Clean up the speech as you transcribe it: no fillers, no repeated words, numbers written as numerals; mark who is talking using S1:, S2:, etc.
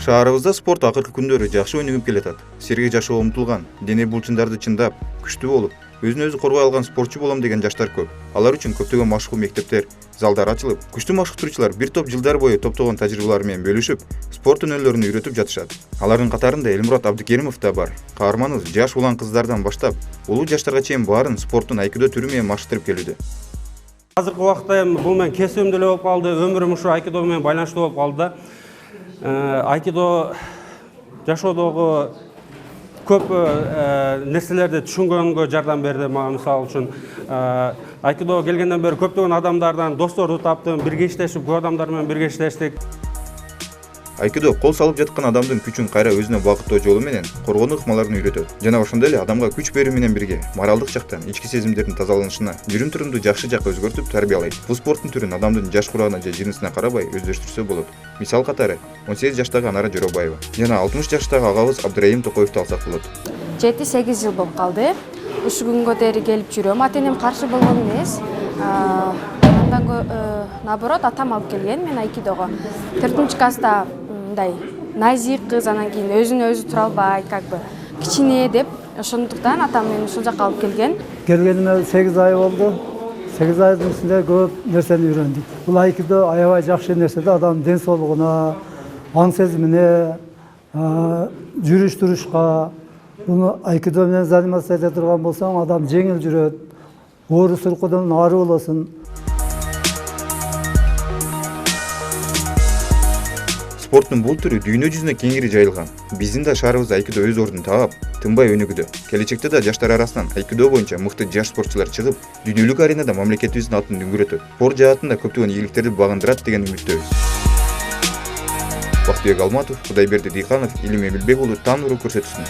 S1: Шаарыбызда спорт акыркы күндөрү жакшы өнүгүп келатат. Сергей жашоо умтулган, дене булчундарды чындап, күчтүү болуп, өзүн өзү коргой алган спортчу болом деген жаштар көп. Алар үчүн көптөгөн машыгуу мектептер, залдар ачылып, күчтүү машыктыруучулар бир топ жылдар бою топтогон тажрыйбалары менен бөлүшүп, спорт өнөөлөрүн үйрөтүп жатышат. Алардын катарында Элмурат Абдыкеримов да бар. Каарманыбыз жаш улан кыздардан баштап, улуу жаштарга чейин баарын спорттун айкидо түрү менен маштырып келүүдө.
S2: Азыркы убакта бул менен кесибим деле болуп калды, өмүрүм ушу айкидо менен байланыштуу болуп калды да. Айкидо жашоодогу көп нерселерди түшүнгөнгө жардам берди мага. Мисалы үчүн айкидо келгенден бери көптөгөн адамдардан досторду таптым, бирге иштешип, көп адамдар менен бирге иштештик.
S1: Айкидо кол салып жаткан адамдын күчүн кайра өзүнө багыттоо жолу менен коргонуу ыкмаларын үйрөтөт. Жана ошондой эле адамга күч берүү менен бирге моралдык жактан ички сезимдердин тазаланышына, жүрүм-турумду жакшы жакка өзгөртүп тарбиялайт. Бул спорттун түрүн адамдын жаш курагына же жынысына карабай өздөштүрсө болот. Мисал катары 18 жаштагы Анара Жоробаева жана 60 жаштагы агабыз Абдырайым Токоевду алсак болот.
S3: 7-8 жыл болуп калды. Ушу күнгө дери келип жүрөм. Ата-энем каршы болгон эмес. Наоборот, атам алып келген мен айкидого. 4-класста мындай назик кыз, анан кийин өзүн өзү тура албайт, кичине деп, ошондуктан атам мени ушул жака алып келген.
S4: Келгениме 8 ай болду. 8 айдын ичинде көп нерсени үйрөндүк. Бул айкидо аябай жакшы нерсе да, адамдын ден соолугуна, аң сезимине, жүрүш турушка. Буну айкидо менен заниматься эте турган болсоң, адам жеңил жүрөт, оору сулкудан ары болосуң.
S1: Спорттун бул түрү дүйнө жүзүнө кеңири жайылган. Биздин да шаарыбызда айкидо өз ордун таап, тынбай өнүгүүдө. Келечекте да жаштар арасынан айкидо боюнча мыкты жаш спортчулар чыгып, дүйнөлүк аренада мамлекетибиздин атын үңгүрөтөт. Спорт жаатында көптөгөн ийгиликтерди багындырат деген үмүттөбүз. Бактыбек Алматов, Кудайберди Дыйканов, Илим Эмилбек уулу Таан нуру көрсөтсүн.